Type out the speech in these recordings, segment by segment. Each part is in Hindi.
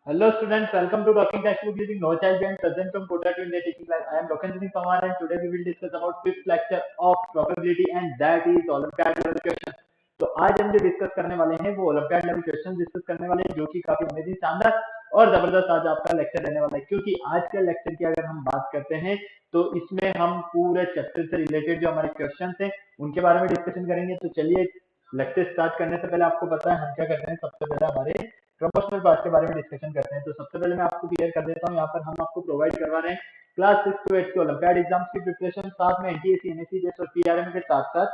Hello students, welcome to Talking Textbook using No Child and present from Kota to India Teaching Class. I am Loken Singh Pawar and today we will discuss about fifth lecture of probability and that is Olympiad level questions. तो आज हम जो डिस्कस करने वाले हैं वो ओलंपियाड लेवल क्वेश्चन डिस्कस करने वाले हैं जो कि काफी अमेजिंग शानदार और जबरदस्त आज आपका लेक्चर रहने वाला है क्योंकि आज के लेक्चर की अगर हम बात करते हैं तो इसमें हम पूरे चैप्टर से रिलेटेड जो हमारे क्वेश्चन हैं उनके बारे में डिस्कशन करेंगे। तो चलिए लेक्चर स्टार्ट करने से पहले आपको पता है हम क्या करते हैं। सबसे पहले हमारे प्रमोशनल पार्ट के बारे में डिस्कशन करते हैं। तो सबसे पहले मैं आपको क्लियर कर देता हूँ, यहाँ पर हम आपको प्रोवाइड करवा रहे हैं क्लास 6 to 8 के ओलंपियाड एग्जाम्स की प्रिपरेशन, साथ में एनटीएसी एनएससी जेस और पीआरएम के साथ साथ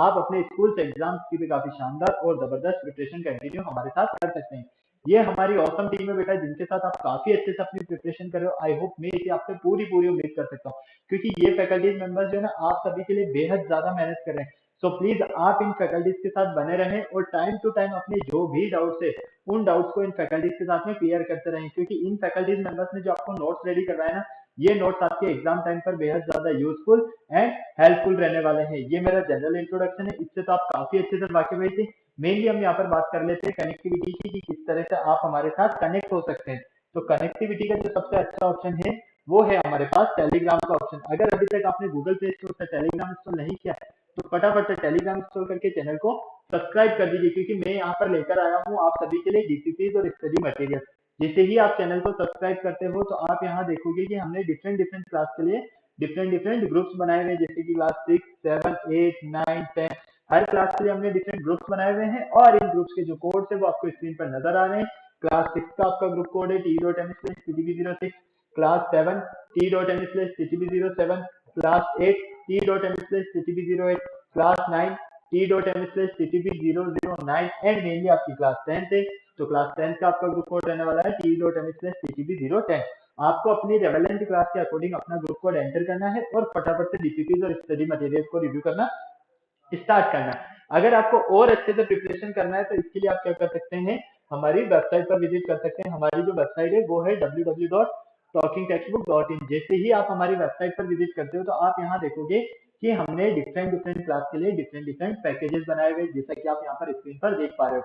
आप अपने स्कूल से एग्जाम्स की भी काफी शानदार और जबरदस्त प्रिपरेशन कंटिन्यू हमारे साथ कर सकते हैं। ये हमारी औसम टीम में बेटा जिनके साथ आप काफी अच्छे से अपनी प्रिपरेशन कर रहे हो। आई होप मैं इसे आपसे पूरी पूरी उम्मीद कर सकता हूँ क्योंकि ये फैकल्टीज मेंबर्स जो है ना आप सभी के लिए बेहद ज्यादा मेहनत कर रहे हैं। सो प्लीज आप इन फैकल्टीज के साथ बने रहें और टाइम टू टाइम अपने जो भी डाउट्स है उन डाउट्स को इन फैकल्टीज के साथ में क्लियर करते रहें क्योंकि इन फैकल्टीज मेंबर्स ने जो आपको नोट्स रेडी करवाए ना ये नोट्स आपके एग्जाम टाइम पर बेहद ज्यादा यूजफुल एंड हेल्पफुल रहने वाले हैं। ये मेरा जनरल इंट्रोडक्शन है, इससे तो आप काफी अच्छे से वाकिफ थे। मेनली हम यहाँ पर बात कर लेते हैं कनेक्टिविटी की कि किस तरह से आप हमारे साथ कनेक्ट हो सकते हैं। तो कनेक्टिविटी का जो सबसे अच्छा ऑप्शन है वो है हमारे पास टेलीग्राम का ऑप्शन। अगर अभी तक आपने गूगल प्ले स्टोर से टेलीग्राम इंस्टॉल नहीं किया तो फटाफट से टेलीग्राम इंस्टॉल करके चैनल को सब्सक्राइब कर दीजिए क्योंकि मैं यहाँ पर लेकर आया हूँ आप सभी के लिए डीसीपीज और स्टडी मटेरियल। जैसे ही आप चैनल को सब्सक्राइब करते हो तो आप यहाँ देखोगे कि हमने डिफरेंट डिफरेंट क्लास के लिए डिफरेंट डिफरेंट ग्रुप्स बनाए हुए हैं, जैसे कि क्लास 6, 7, 8, 9, 10 हर क्लास के लिए हमने डिफरेंट ग्रुप्स बनाए हुए हैं और इन ग्रुप्स के जो कोड है वो आपको स्क्रीन पर नजर आ रहे हैं। क्लास 6 का आपका ग्रुप कोड है t.m/ttb06, class 7 t.m/ttb07, class 8 t.m/ttb08, class 9 t.m/ttb009 and mainly आपकी क्लास 10 है तो क्लास 10 का आपका ग्रुप कोड रहने वाला है t.m/ttb010। आपको अपनी रेलेवेंट क्लास के अकॉर्डिंग अपना ग्रुप कोड एंटर करना है और फटाफट से डीपीपीज और स्टडी मटेरियल को रिव्यू करना स्टार्ट करना है। अगर आपको और अच्छे से प्रिपरेशन करना है तो इसके लिए आप क्या कर सकते हैं, हमारी वेबसाइट पर विजिट कर सकते हैं। हमारी जो वेबसाइट है वो है www.talkingtextbook.in। जैसे ही आप हमारी वेबसाइट पर विजिट करते हो तो आप यहाँ देखोगे कि हमने डिफरेंट डिफरेंट क्लास के लिए डिफरेंट डिफरेंट पैकेजेस बनाए हुए जैसा कि आप यहाँ पर स्क्रीन पर देख पा रहे हो।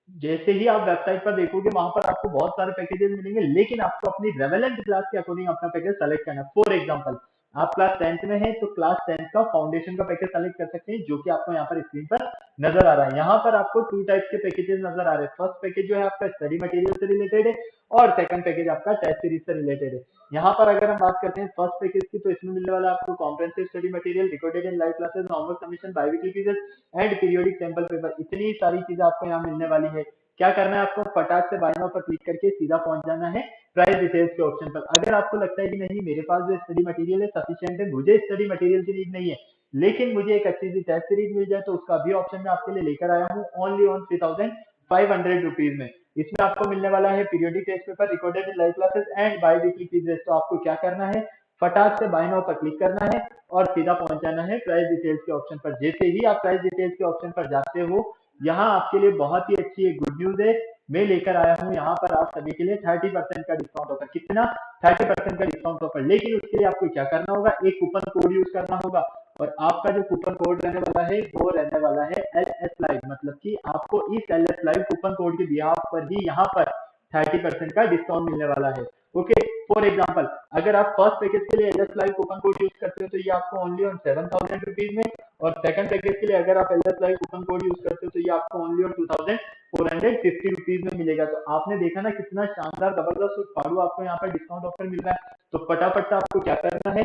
जैसे ही आप वेबसाइट पर देखोगे वहां पर आपको बहुत सारे पैकेजेस मिलेंगे लेकिन आपको अपनी रेवेलेंट क्लास के अकॉर्डिंग अपना पैकेज सेलेक्ट करना है। फॉर एग्जांपल आप क्लास 10th में है तो क्लास 10th का फाउंडेशन का पैकेज सेलेक्ट कर सकते हैं जो कि आपको यहाँ पर स्क्रीन पर नजर आ रहा है। यहाँ पर आपको टू टाइप्स के पैकेजेस नजर आ रहे हैं। फर्स्ट पैकेज जो है आपका स्टडी मटेरियल से रिलेटेड है और सेकंड पैकेज आपका टेस्ट सीरीज से रिलेटेड है। यहाँ पर अगर हम बात करते हैं फर्स्ट पैकेज की तो इसमें मिलने वाला आपको comprehensive study material, recorded and live classes, homework submission, biweekly quizzes and periodic sample paper. इतनी सारी चीजें आपको यहाँ मिलने वाली है। क्या करना है आपको फटाक से बाय नाउ पर क्लिक करके सीधा पहुंच जाना है प्राइस डिटेल्स के ऑप्शन पर। अगर आपको लगता है कि नहीं मेरे पास जो स्टडी मटेरियल है सफिशिएंट है, मुझे स्टडी मटेरियल की नीड नहीं है लेकिन मुझे एक अच्छी सी टेस्ट सीरीज मिल जाए तो उसका भी ऑप्शन मैं आपके लिए लेकर आया हूँ ओनली ऑन 3500 रुपीज में। इसमें आपको मिलने वाला है periodic test paper, recorded live classes and biweekly quizzes. तो आपको क्या करना है फटाक से बाय नाउ पर क्लिक करना है और सीधा पहुंच जाना है प्राइस डिटेल्स के ऑप्शन पर। जैसे ही आप प्राइस डिटेल्स के ऑप्शन पर जाते हो यहाँ आपके लिए बहुत ही अच्छी एक गुड न्यूज है। मैं लेकर आया हूँ यहाँ पर आप सभी के लिए 30% का डिस्काउंट ऑफर। कितना? 30% का डिस्काउंट ऑफर। लेकिन उसके लिए आपको क्या करना होगा, एक कूपन कोड यूज करना होगा और आपका जो कूपन कोड रहने वाला है वो रहने वाला है LS लाइव। मतलब कि आपको इस LS लाइव कूपन कोड के बिहाफ पर ही यहाँ पर 30% का डिस्काउंट मिलने वाला है। ओके, फॉर एग्जाम्पल अगर आप फर्स्ट पैकेज के लिए LS live coupon code use करते हो तो ये आपको ओनली ऑन 7000 रुपीज में और सेकंड पैकेज के लिए अगर आप LS live coupon code use करते हो तो ये आपको ओनली ऑन 2450 रुपीज में मिलेगा। तो आपने देखा ना कितना शानदार जबरदस्त और फाड़ू आपको यहाँ पर डिस्काउंट ऑफर मिल रहा है। तो फटाफट से आपको क्या करना है,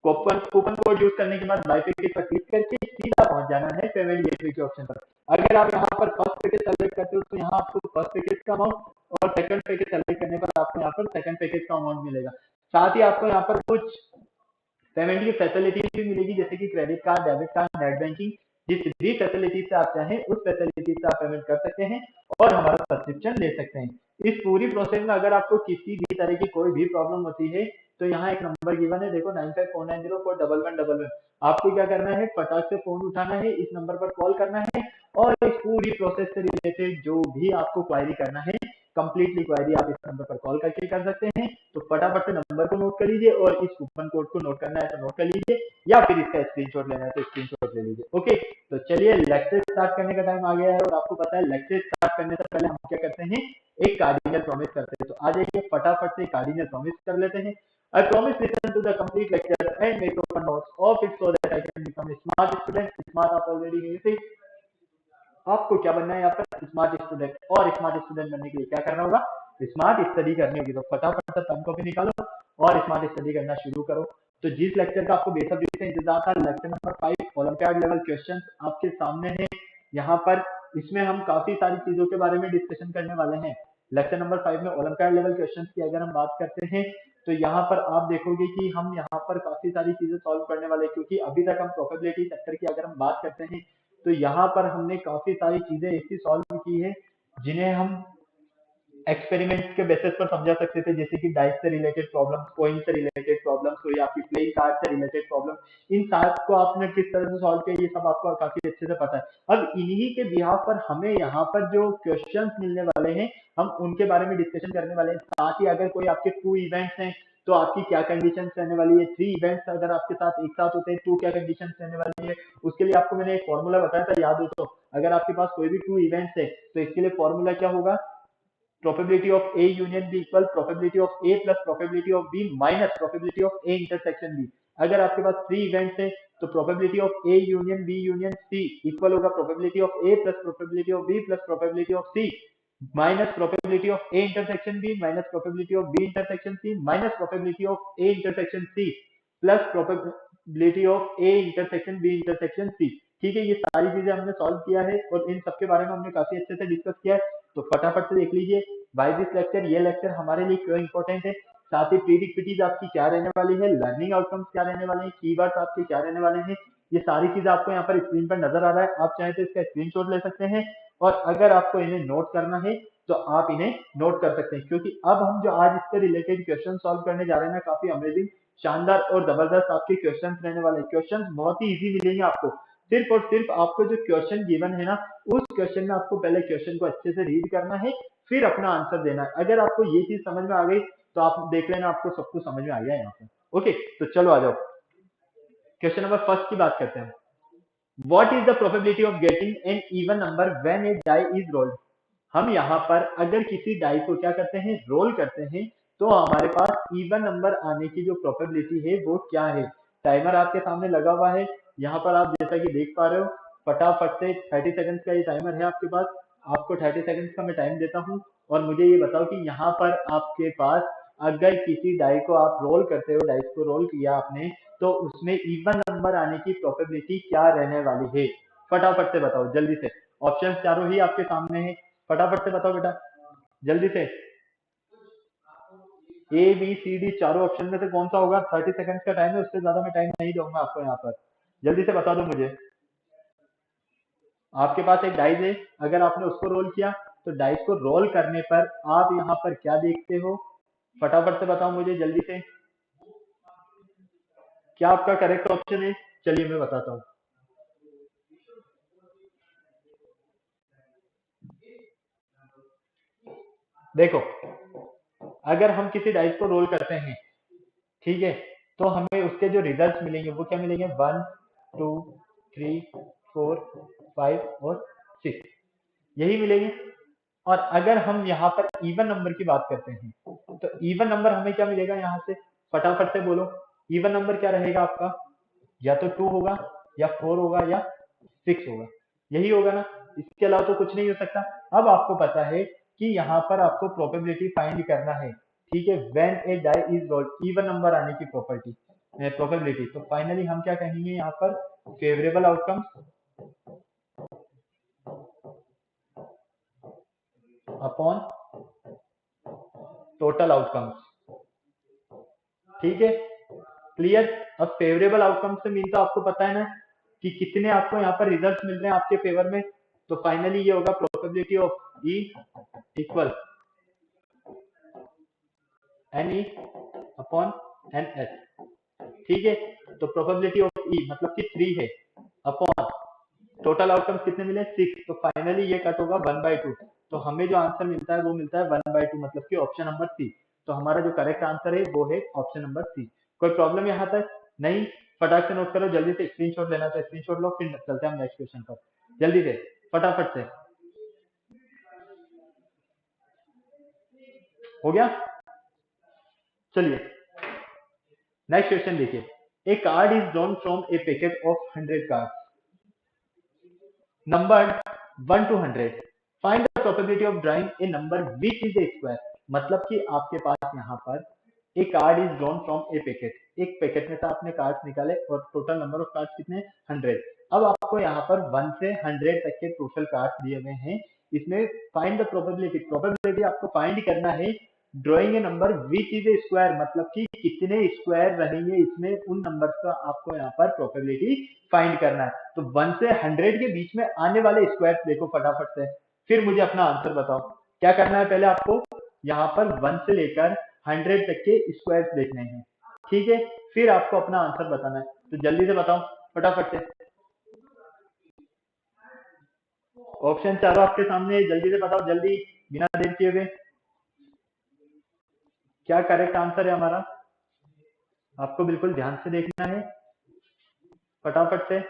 कूपन कूपन कोड यूज करने के बाद बाय पैकेज पर क्लिक करके सीधा पहुंच जाना है पेमेंट गेटवे के ऑप्शन पर। अगर आप यहाँ पर फर्स्ट पैकेज सेलेक्ट करते हो तो यहाँ आपको फर्स्ट पैकेज का अमाउंट और सेकंड पैकेज सेलेक्ट करने पर आपको यहाँ पर सेकंड पैकेज का अमाउंट मिलेगा। साथ ही आपको यहाँ पर कुछ पेमेंट की फैसिलिटीज भी मिलेगी जैसे कि credit card, debit card, net banking. जिस भी फैसिलिटीज से आप चाहें उस फैसिलिटीज से आप पेमेंट कर सकते हैं और हमारा सब्सक्रिप्शन ले सकते हैं। इस पूरी प्रोसेस में अगर आपको किसी भी तरह की कोई भी प्रॉब्लम होती है तो यहाँ एक नंबर गिवन है, देखो 9549041111। आपको क्या करना है फटाक से फोन उठाना है, इस नंबर पर कॉल करना है और इस पूरी प्रोसेस से रिलेटेड जो भी आपको क्वायरी करना है कंप्लीटली क्वायरी आप इस नंबर पर कॉल करके कर सकते हैं। तो फटाफट से नंबर को नोट कर लीजिए और इस कूपन कोड को नोट करना है तो नोट कर लीजिए या फिर इसका स्क्रीनशॉट लेना है तो स्क्रीनशॉट ले लीजिए। ओके, तो चलिए लेक्चर स्टार्ट करने का टाइम आ गया है और आपको पता है लेक्चर स्टार्ट करने से पहले हम क्या करते हैं एक कार्डिनल प्रॉमिस करते हैं। तो आ जाइए फटाफट से कार्डिनल प्रॉमिस कर लेते हैं। I promise listen to the complete lecture and make proper notes of it so that I can become a smart student. Smart आप already है इसे। आपको क्या बनना है यहाँ पर स्मार्ट स्टूडेंट, और स्मार्ट स्टूडेंट बनने के लिए क्या करना होगा, स्मार्ट स्टडी करनी होगी। तो फटाफट से पेन कॉपी निकालो और स्मार्ट स्टडी करना शुरू करो। तो जिस लेक्चर का आपको बेसब्री से इंतजार था, lecture number 5 olympiad level question आपके सामने है यहाँ पर। इसमें हम काफी सारी चीजों के बारे में डिस्कशन करने वाले हैं। लेक्चर नंबर 5 में ओलंपियाड लेवल क्वेश्चन की अगर हम बात करते हैं तो यहाँ पर आप देखोगे कि हम यहाँ पर काफी सारी चीजें सॉल्व करने वाले हैं, क्योंकि अभी तक हम प्रोबेबिलिटी चैप्टर की अगर हम बात करते हैं तो यहाँ पर हमने काफी सारी चीजें ऐसी सॉल्व की है जिन्हें हम एक्सपेरिमेंट्स के बेसिस पर समझा सकते थे, जैसे कि डाइस से रिलेटेड प्रॉब्लम, कॉइन से रिलेटेड प्रॉब्लम, तो या आपकी प्लेइंग कार्ड से रिलेटेड प्रॉब्लम, इन सात को आपने किस तरह से सॉल्व किया ये सब आपको काफी अच्छे से पता है। अब इन्हीं के बिहाफ पर हमें यहाँ पर जो क्वेश्चंस मिलने वाले हैं हम उनके बारे में डिस्कशन करने वाले हैं। साथ ही अगर कोई आपके 2 इवेंट्स हैं तो आपकी क्या कंडीशन रहने वाली है, 3 इवेंट्स अगर आपके साथ एक साथ होते हैं तो क्या कंडीशन रहने वाली है। उसके लिए आपको मैंने एक फॉर्मूला बताया था, याद हो तो। अगर आपके पास कोई भी 2 इवेंट्स है तो इसके लिए फॉर्मूला क्या होगा, probability of A union B equal probability of A plus probability of B minus probability of A intersection B। अगर आपके पास 3 इवेंट्स हैं तो probability of A union B union C equal होगा probability of A plus probability of B plus probability of C minus probability of A intersection B minus probability of B intersection C minus probability of A intersection C plus probability of A intersection B intersection C। ठीक है, ये सारी चीजें हमने सॉल्व किया है और इन सबके बारे में हमने काफी अच्छे से डिस्कस किया है। तो फटाफट से देख लीजिए बाय दिस लेक्चर, ये लेक्चर हमारे लिए क्यों इंपॉर्टेंट है, साथ ही प्रीडिक्टिविटीज आपकी क्या रहने वाली है, लर्निंग आउटकम्स क्या रहने वाले हैं, कीवर्ड्स आपके क्या रहने वाले हैं, ये सारी चीजें आपको यहाँ पर स्क्रीन पर नजर आ रहा है। आप चाहे तो इसका स्क्रीनशॉट ले सकते हैं और अगर आपको इन्हें नोट करना है तो आप इन्हें नोट कर सकते हैं, क्योंकि अब हम जो आज इससे रिलेटेड क्वेश्चन सॉल्व करने जा रहे हैं ना, काफी अमेजिंग, शानदार और जबरदस्त आपके क्वेश्चन रहने वाले। क्वेश्चन बहुत ही इजी मिलेंगे आपको, सिर्फ और सिर्फ आपको जो क्वेश्चन गिवन है ना उस क्वेश्चन में आपको पहले क्वेश्चन को अच्छे से रीड करना है फिर अपना आंसर देना है। अगर आपको ये चीज समझ में आ गई तो आप देख लेना आपको सब कुछ समझ में आ गया यहाँ पे। ओके, तो चलो आ जाओ क्वेश्चन नंबर फर्स्ट की बात करते हैं। What is the probability of getting an even number when a die is rolled? हम यहाँ पर अगर किसी डाई को क्या करते हैं, रोल करते हैं, तो हमारे पास इवन नंबर आने की जो प्रोबेबिलिटी है वो क्या है। टाइमर आपके सामने लगा हुआ है, यहाँ पर आप जैसा कि देख पा रहे हो, फटाफट से 30 सेकंड्स का ये टाइमर है आपके पास। आपको 30 सेकंड्स का मैं टाइम देता हूँ और मुझे ये बताओ कि यहाँ पर आपके पास अगर किसी डाई को आप रोल करते हो, डाइस को रोल किया आपने, तो उसमें इवन नंबर आने की प्रोबेबिलिटी क्या रहने वाली है। फटाफट से बताओ जल्दी से, ऑप्शन चारों ही आपके सामने है, फटाफट से बताओ बेटा जल्दी से। ए बी सी डी चारों ऑप्शन में से कौन सा होगा। 30 सेकंड्स का टाइम है, उससे ज्यादा मैं टाइम नहीं दूंगा आपको यहाँ पर, जल्दी से बता दो मुझे। आपके पास एक डाइस है, अगर आपने उसको रोल किया तो डाइस को रोल करने पर आप यहाँ पर क्या देखते हो, फटाफट से बताओ मुझे जल्दी से, क्या आपका करेक्ट ऑप्शन है। चलिए मैं बताता हूँ। देखो, अगर हम किसी डाइस को रोल करते हैं, ठीक है, तो हमें उसके जो रिजल्ट मिलेंगे वो क्या मिलेंगे, 1 2 3 4 5 और 6, यही मिलेंगे। और अगर हम यहाँ पर इवन नंबर की बात करते हैं तो इवन नंबर हमें क्या मिलेगा यहाँ से, फटाफट से बोलो। इवन नंबर क्या रहेगा आपका, या तो 2 होगा या 4 होगा या 6 होगा, यही होगा ना, इसके अलावा तो कुछ नहीं हो सकता। अब आपको पता है कि यहाँ पर आपको प्रोबेबिलिटी फाइंड करना है, ठीक है, when a die is rolled, even number आने की प्रोबेबिलिटी। तो फाइनली हम क्या कहेंगे यहाँ पर, favourable outcomes upon total outcomes, ठीक है, क्लियर। अब फेवरेबल आउटकम से मीन तो आपको पता है ना कि कितने आपको यहाँ पर रिजल्ट मिल रहे हैं आपके फेवर में। तो फाइनली ये होगा probability of E equal N E upon N S, ठीक है। तो प्रोबेबिलिटी ऑफ ई मतलब कि 3 है, अपॉन टोटल आउटकम्स कितने मिले, 6, तो फाइनली ये कट होगा 1/2। तो हमें जो आंसर मिलता है वो मिलता है 1/2, मतलब कि ऑप्शन नंबर सी। तो हमारा जो करेक्ट आंसर है वो है ऑप्शन नंबर सी। कोई प्रॉब्लम यहाँ तक नहीं, फटाक से नोट करो, जल्दी से स्क्रीनशॉट लेना तो स्क्रीनशॉट लो, फिर चलते हैं हम नेक्स्ट क्वेश्चन पर, जल्दी से फटाफट से। हो गया। चलिए नेक्स्ट क्वेश्चन देखिए, a card is drawn from a packet of 100 card number 1 to 100, find the probability of drawing a number which is a square. मतलब कि आपके पास यहाँ पर एक card is drawn from a packet, एक पैकेट में से आपने कार्ड्स निकाले और टोटल नंबर ऑफ कार्ड्स कितने 100। अब आपको यहाँ पर 1 से 100 तक के टोटल कार्ड्स दिए हुए हैं, इसमें फाइंड द प्रोबेबिलिटी, प्रोबेबिलिटी आपको फाइंड करना है drawing a number which is a square, मतलब कि कितने स्क्वायर रहेंगे इसमें, उन नंबर्स का आपको यहाँ पर प्रोबेबिलिटी फाइंड करना है। तो 1 से 100 के बीच में आने वाले स्क्वायर देखो फटाफट से, फिर मुझे अपना आंसर बताओ। क्या करना है, पहले आपको यहाँ पर 1 से लेकर 100 तक के स्क्वायर देखने हैं, ठीक है, फिर आपको अपना आंसर बताना है। तो जल्दी से बताओ फटाफट से, ऑप्शन चारों आपके सामने, जल्दी से बताओ, जल्दी, बिना देर किए हुए। क्या करेक्ट आंसर है हमारा, आपको बिल्कुल ध्यान से देखना है फटाफट से।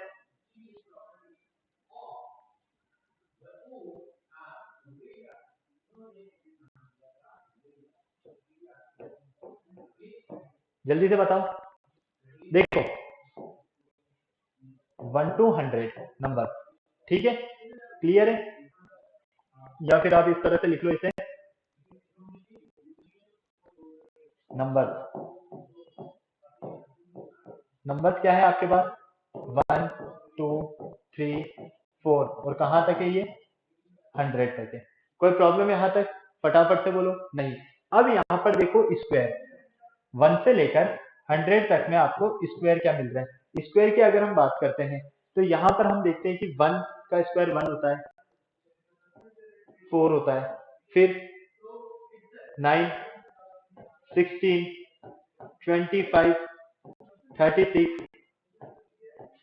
जल्दी से बताओ, देखो 1 to 100 नंबर, ठीक है, क्लियर है, या फिर आप इस तरह से लिख लो इसे, नंबर, नंबर क्या है आपके पास 1 2 3 4 और कहां तक है ये 100 तक है। कोई प्रॉब्लम यहाँ तक, फटाफट से बोलो। नहीं, अब यहाँ पर देखो स्क्वायर, 1 से लेकर 100 तक में आपको स्क्वायर क्या मिल रहा है। स्क्वायर की अगर हम बात करते हैं तो यहाँ पर हम देखते हैं कि 1 का स्क्वायर 1 होता है, 4 होता है, फिर 9 16 25 36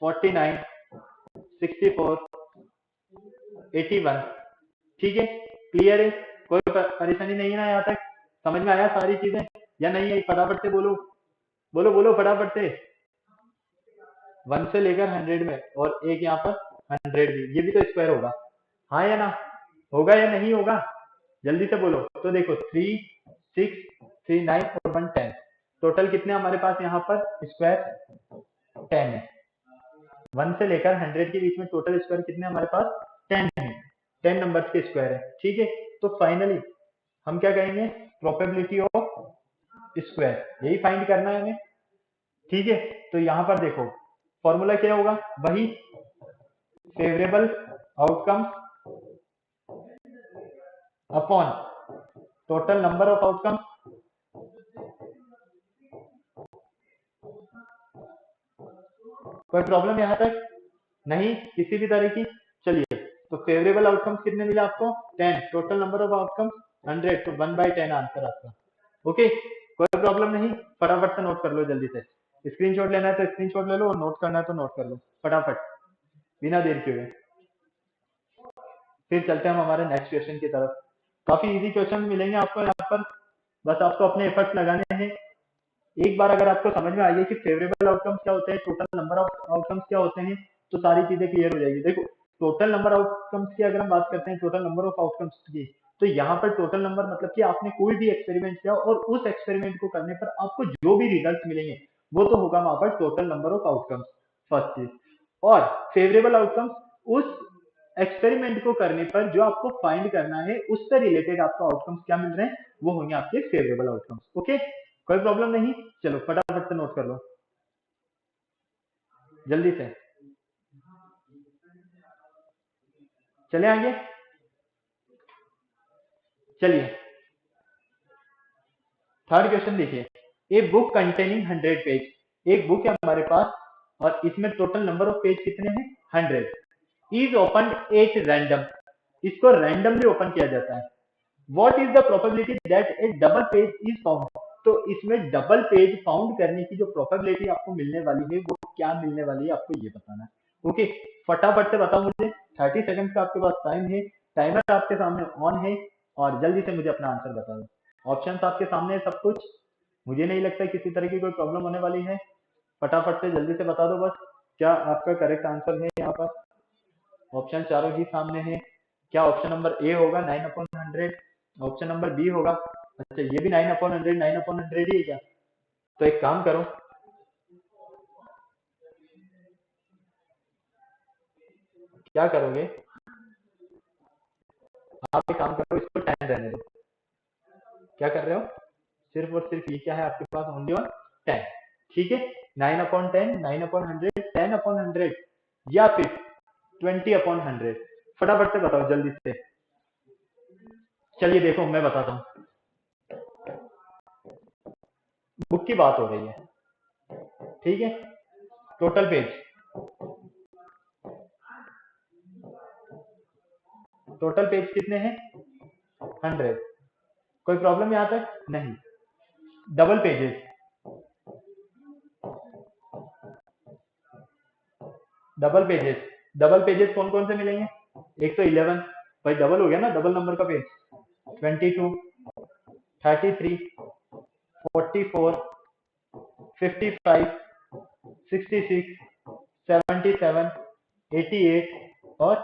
49 64 81, ठीक है, क्लियर है, कोई परेशानी नहीं है ना, यहाँ तक समझ में आया सारी चीजें या नहीं है, फटाफट से बोलो, बोलो बोलो फटाफट से। 1 से लेकर 100 में, और एक यहाँ पर 100 भी, ये भी तो स्क्वायर होगा, हाँ या ना, होगा या नहीं होगा, जल्दी से बोलो। तो देखो 3 6 3 9 और 1 10, टोटल कितने हमारे पास यहाँ पर स्क्वायर 10 है। 1 से लेकर 100 के बीच में टोटल स्क्वायर कितने हमारे पास 10 है, 10 नंबर के स्क्वायर है, ठीक है। तो फाइनली हम क्या कहेंगे, प्रोबेबिलिटी ऑफ स्क्वायर, यही फाइंड करना है हमें, ठीक है। तो यहाँ पर देखो फॉर्मूला क्या होगा, वही favourable outcome upon total number of outcome, कोई प्रॉब्लम यहाँ तक नहीं किसी भी तरह की। चलिए, तो फेवरेबल आउटकम्स कितने मिले आपको 10, टोटल नंबर ऑफ आउटकम्स 100, तो 1/10 आंसर आपका, ओके, कोई प्रॉब्लम नहीं, फटाफट से नोट कर लो, जल्दी से स्क्रीनशॉट लेना है तो स्क्रीनशॉट ले लो, और नोट करना है तो नोट कर लो फटाफट बिना देर के हुए। फिर चलते हैं हम हमारे नेक्स्ट क्वेश्चन की तरफ। काफी इजी क्वेश्चन मिलेंगे आपको यहाँ पर, बस आपको अपने एफर्ट्स लगाने हैं। एक बार अगर आपको समझ में आ गया कि फेवरेबल आउटकम्स क्या होते हैं, टोटल नंबर ऑफ आउटकम्स क्या होते हैं, तो सारी चीजें क्लियर हो जाएगी। देखो टोटल नंबर आउटकम्स की अगर हम बात करते हैं, टोटल नंबर ऑफ आउटकम्स की, तो यहाँ पर टोटल नंबर मतलब कि आपने कोई भी एक्सपेरिमेंट किया और उस एक्सपेरिमेंट को करने पर आपको जो भी रिजल्ट मिलेंगे वो तो होगा वहां पर total number of outcomes, first चीज। और फेवरेबल आउटकम्स उस एक्सपेरिमेंट को करने पर जो आपको फाइंड करना है उससे रिलेटेड आपको आउटकम्स क्या मिल रहे हैं, वो होंगे आपके फेवरेबल आउटकम्स, ओके, कोई प्रॉब्लम नहीं। चलो फटाफट से नोट कर लो जल्दी से, चले आगे। चलिए थर्ड क्वेश्चन देखिए, ए बुक कंटेनिंग 100 पेज, एक बुक है हमारे पास और इसमें टोटल नंबर ऑफ पेज कितने हैं 100, इज ओपन एट रैंडम, इसको रैंडमली ओपन किया जाता है। What is the probability that A double page is found, तो इसमें डबल पेज फाउंड करने की जो प्रोबेबिलिटी आपको मिलने वाली है वो क्या मिलने वाली है, आपको ये बताना है, ओके, फटाफट से बताओ मुझे, 30 सेकंड का आपके पास टाइम है, टाइमर आपके सामने ऑन है, और जल्दी से मुझे अपना आंसर बता दो। ऑप्शन आपके सामने है सब कुछ, मुझे नहीं लगता किसी तरह की कोई प्रॉब्लम होने वाली है, फटाफट से जल्दी से बता दो बस, क्या आपका करेक्ट आंसर है यहाँ पर, ऑप्शन चारों ही सामने है। क्या ऑप्शन नंबर ए होगा 9/100, ऑप्शन नंबर बी होगा अच्छा ये भी 9/100 9/100 ही है क्या? तो एक काम करो, क्या करोगे आप, एक काम करो, इसको 10 रहने दो। क्या कर रहे हो, सिर्फ और सिर्फ ये क्या है आपके पास, ओनली ऑन 10। ठीक है, 9/10, 9/100, 10/100 या फिर 20/100, फटाफट से बताओ जल्दी से। चलिए देखो मैं बताता हूँ, बुक की बात हो रही है, ठीक है। टोटल पेज, टोटल पेज कितने हैं, 100। कोई प्रॉब्लम यहाँ तक नहीं। Double pages, double pages, double pages कौन कौन से मिलेंगे, एक तो 11, भाई डबल हो गया ना, डबल नंबर का पेज, 22, 33, 44, 55, 66, 77, 88 और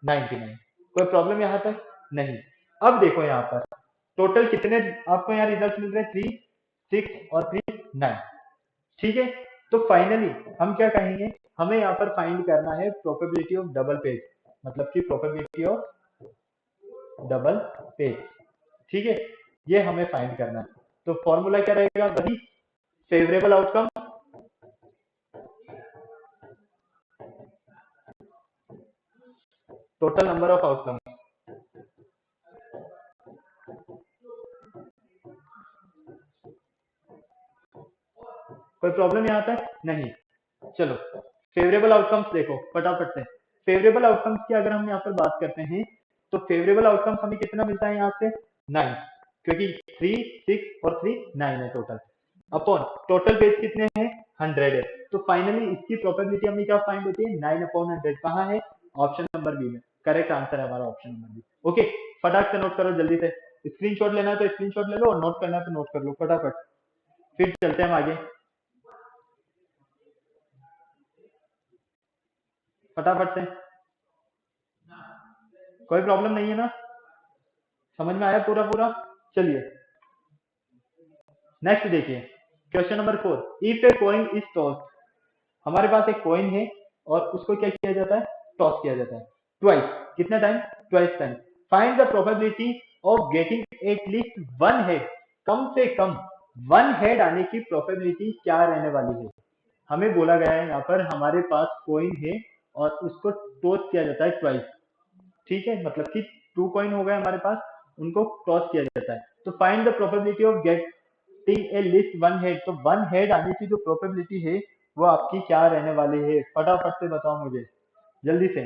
99। कोई प्रॉब्लम यहाँ तक नहीं। अब देखो यहाँ पर टोटल कितने आपको यहाँ रिजल्ट मिल रहे हैं, 3, 6 और 3, 9। ठीक है, तो फाइनली हम क्या कहेंगे, हमें यहाँ पर फाइंड करना है प्रोबेबिलिटी ऑफ डबल पेज, मतलब कि प्रोबेबिलिटी ऑफ डबल पेज। ठीक है, ये हमें फाइंड करना है। तो फॉर्मूला क्या रहेगा, वही favourable outcome total number of outcome. कोई प्रॉब्लम यहाँ तक नहीं। चलो फेवरेबल आउटकम्स देखो फटाफट से। फेवरेबल आउटकम्स की अगर हम यहाँ पर बात करते हैं, तो फेवरेबल आउटकम्स हमें कितना मिलता है यहाँ से, 9, क्योंकि 3, 6 और 3 9 है टोटल, अपॉन टोटल पेज कितने हैं, 100 है। तो फाइनली इसकी प्रोबेबिलिटी हमें क्या फाइंड होती है, 9/100। कहाँ है, ऑप्शन नंबर बी में। करेक्ट आंसर है हमारा ऑप्शन नंबर बी। ओके, फटाक से नोट करो जल्दी से। स्क्रीनशॉट लेना है तो स्क्रीनशॉट ले लो, और नोट करना है तो नोट कर लो फटाफट। फिर चलते हैं हम आगे, फटाफट से। कोई प्रॉब्लम नहीं है ना, समझ में आया पूरा पूरा। चलिए नेक्स्ट देखिए, question number 4, if a coin is toss. हमारे पास एक कॉइन है और उसको क्या किया जाता है, टॉस किया जाता है, ट्वाइस। कितने time, twice time. Find the probability of getting at least one head. कम से कम वन हेड आने की प्रोबेबिलिटी क्या रहने वाली है। हमें बोला गया है यहाँ पर हमारे पास कॉइन है और उसको टॉस किया जाता है ट्वाइस। ठीक है, मतलब कि 2 कॉइन हो गए हमारे पास, उनको टॉस किया जाता है। तो find the probability of getting A list one head. तो वन हेड आने की जो प्रोबेबिलिटी है वो आपकी क्या रहने वाली है, फटाफट से बताओ मुझे जल्दी से।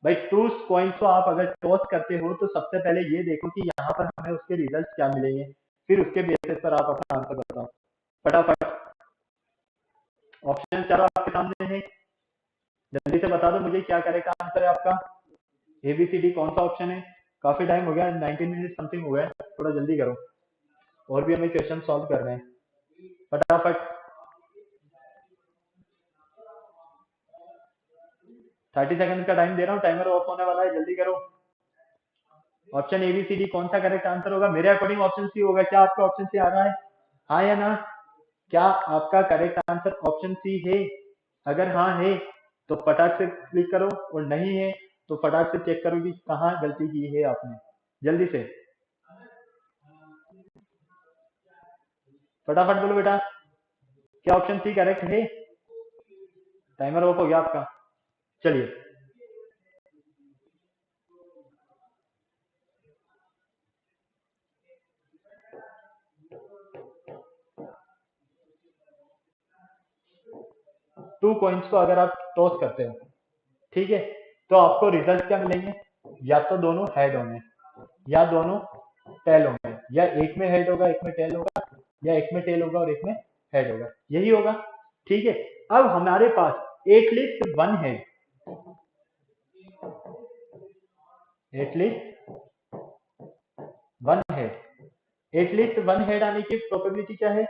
भाई 2 कॉइन्स को आप अगर टॉस करते हो तो सबसे पहले ये देखो कि यहाँ पर हमें उसके रिजल्ट क्या मिलेंगे, फिर उसके बेसिस पर आप अपना आंसर बताओ फटाफट। ऑप्शन चारों आपके सामने है, जल्दी से बता दो मुझे क्या करेक्ट आंसर है आपका। एबीसीडी कौन सा ऑप्शन है, काफी टाइम हो गया, 19 मिनट समथिंग हो गया, थोड़ा जल्दी करो, और भी हमें क्वेश्चन सॉल्व करने हैं फटाफट। 30 सेकंड का टाइम दे रहा हूँ, टाइमर ऑफ होने वाला है, जल्दी करो। ऑप्शन एबीसीडी कौन सा करेक्ट आंसर होगा, मेरे अकॉर्डिंग ऑप्शन सी होगा। क्या आपका ऑप्शन सी आ रहा है, हाँ या ना? क्या आपका करेक्ट आंसर ऑप्शन सी है? अगर हाँ है तो फटाक से क्लिक करो, और नहीं है तो फटाक से चेक करो कि कहाँ गलती की है आपने, जल्दी से फटाफट बोलो बेटा। क्या ऑप्शन सी करेक्ट है? टाइमर ऑफ हो गया आपका, चलिए। 2 कॉइन्स को अगर आप टॉस करते हो, ठीक है, तो आपको रिजल्ट क्या मिलेंगे, या तो दोनों हेड होंगे या दोनों टेल होंगे, या एक में हेड होगा एक में टेल होगा, या एक में टेल होगा और एक में हेड होगा, यही होगा। ठीक है, अब हमारे पास at least one head, at least one head, at least one head आने की प्रोबेबिलिटी क्या है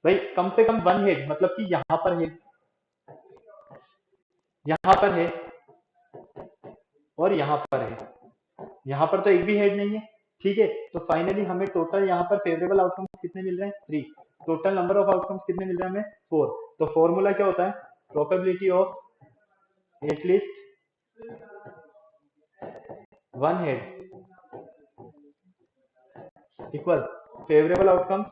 भाई, कम से कम वन हेड, मतलब कि यहां पर है, यहां पर है और यहां पर है। यहां पर तो एक भी हेड नहीं है, ठीक है। तो फाइनली हमें टोटल यहाँ पर फेवरेबल आउटकम्स कितने मिल रहे हैं? 3। टोटल नंबर ऑफ आउटकम्स कितने मिल रहे हैं हमें? 4। तो फॉर्मूला क्या होता है? Probability of at least one head equal favourable outcomes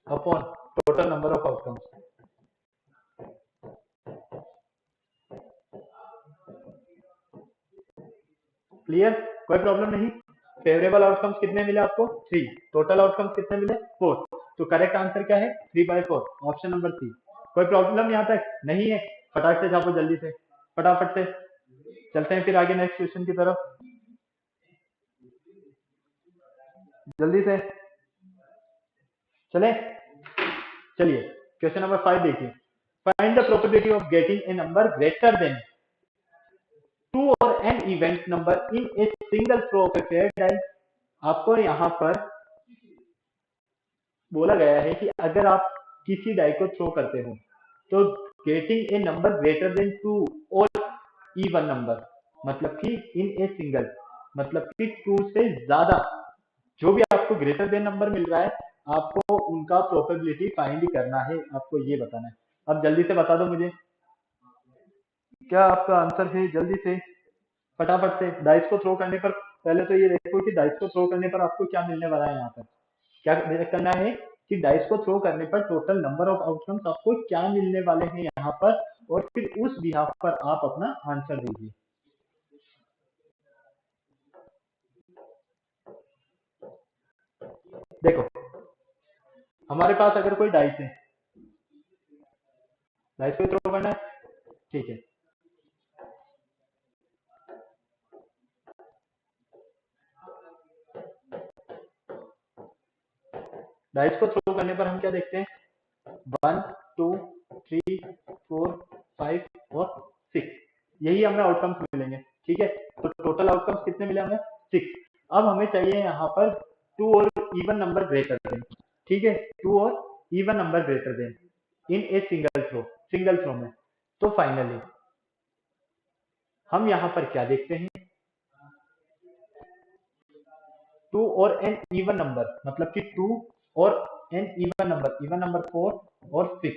upon total number of outcomes. Clear? कोई प्रॉब्लम नहीं? फेवरेबल आउटकम्स कितने मिले आपको? 3। टोटल आउटकम्स कितने मिले? 4। तो करेक्ट आंसर क्या है? 3/4, ऑप्शन नंबर सी। कोई प्रॉब्लम यहाँ तक नहीं है? फटाक से छापो जल्दी से, फटाफट से। चलते हैं फिर आगे नेक्स्ट क्वेश्चन की तरफ, जल्दी से चले। चलिए क्वेश्चन नंबर 5 देखिए। Find the probability of getting a number greater than 2 और an event number in a single throw of a pair die. आपको यहाँ पर बोला गया है कि अगर आप किसी डाई को थ्रो करते हो तो getting a number greater than 2 और इवन नंबर, मतलब कि इन ए सिंगल, मतलब कि 2 से ज्यादा जो भी आपको ग्रेटर देन नंबर मिल रहा है, आपको उनका प्रोबेबिलिटी फाइंड करना है, आपको ये बताना है। अब जल्दी से बता दो मुझे क्या आपका आंसर है, जल्दी से फटाफट से। डाइस को थ्रो करने पर पहले तो ये देखो कि डाइस को थ्रो करने पर आपको क्या मिलने वाला है। यहाँ पर क्या करना है कि डाइस को थ्रो करने पर टोटल नंबर ऑफ आउटकम्स आपको क्या मिलने वाले हैं यहाँ पर, और फिर उस बिहाफ पर आप अपना आंसर दीजिए। देखो हमारे पास अगर कोई डाइस है, डाइस को थ्रो करना है, ठीक है। डाइस को थ्रो करने पर हम क्या देखते हैं? 1 2 3 4 5 और 6, यही हमें आउटकम्स मिलेंगे, ठीक है। तो टोटल आउटकम्स कितने मिले हमें? 6। अब हमें चाहिए यहाँ पर 2 और इवन नंबर ग्रेटर देन, ठीक है, 2 और even number greater than in a single throw में। तो फाइनली हम यहाँ पर क्या देखते हैं? 2 और एन इवन नंबर, मतलब कि 2 और एन इवन नंबर 4 और 6।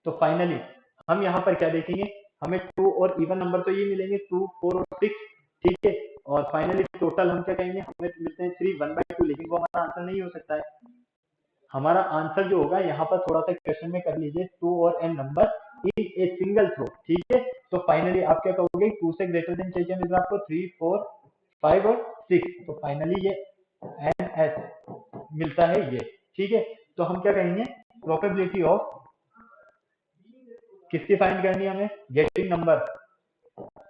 तो फाइनली हम यहाँ पर क्या देखेंगे? हमें 2 और इवन नंबर तो ये मिलेंगे 2 4 और 6, ठीक है। और फाइनली टोटल हम क्या कहेंगे? हमें मिलते हैं 3 1/2, लेकिन वो हमारा आंसर नहीं हो सकता है। हमारा आंसर जो होगा यहाँ पर थोड़ा सा क्वेश्चन में कर लीजिए, 2 और an number in a single throw, ठीक है। तो फाइनली आप क्या कहोगे? 2 से ग्रेटर देन चाहिए मिल रहा है आपको 3 4 5 और 6। तो फाइनली ये एन एस मिलता है ये, ठीक है। तो हम क्या कहेंगे? प्रोबेबिलिटी ऑफ किसकी फाइंड करनी है हमें? गेटिंग नंबर,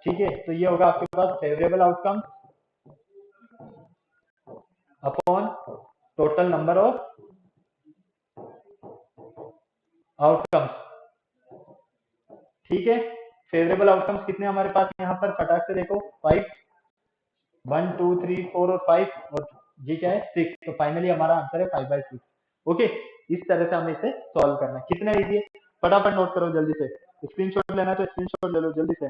ठीक है। तो ये होगा आपके पास favourable outcome upon total number of outcomes, ठीक है। फेवरेबल आउटकम्स कितने हमारे पास यहाँ पर? फटाक से देखो, 5 1 2 3 4 और 5, और ये क्या है? 6। तो फाइनली हमारा आंसर है 5/6। ओके, इस तरह से हमें इसे सॉल्व करना है। कितना इजी है, फटाफट नोट करो जल्दी से। स्क्रीनशॉट लेना है तो स्क्रीनशॉट ले लो जल्दी से।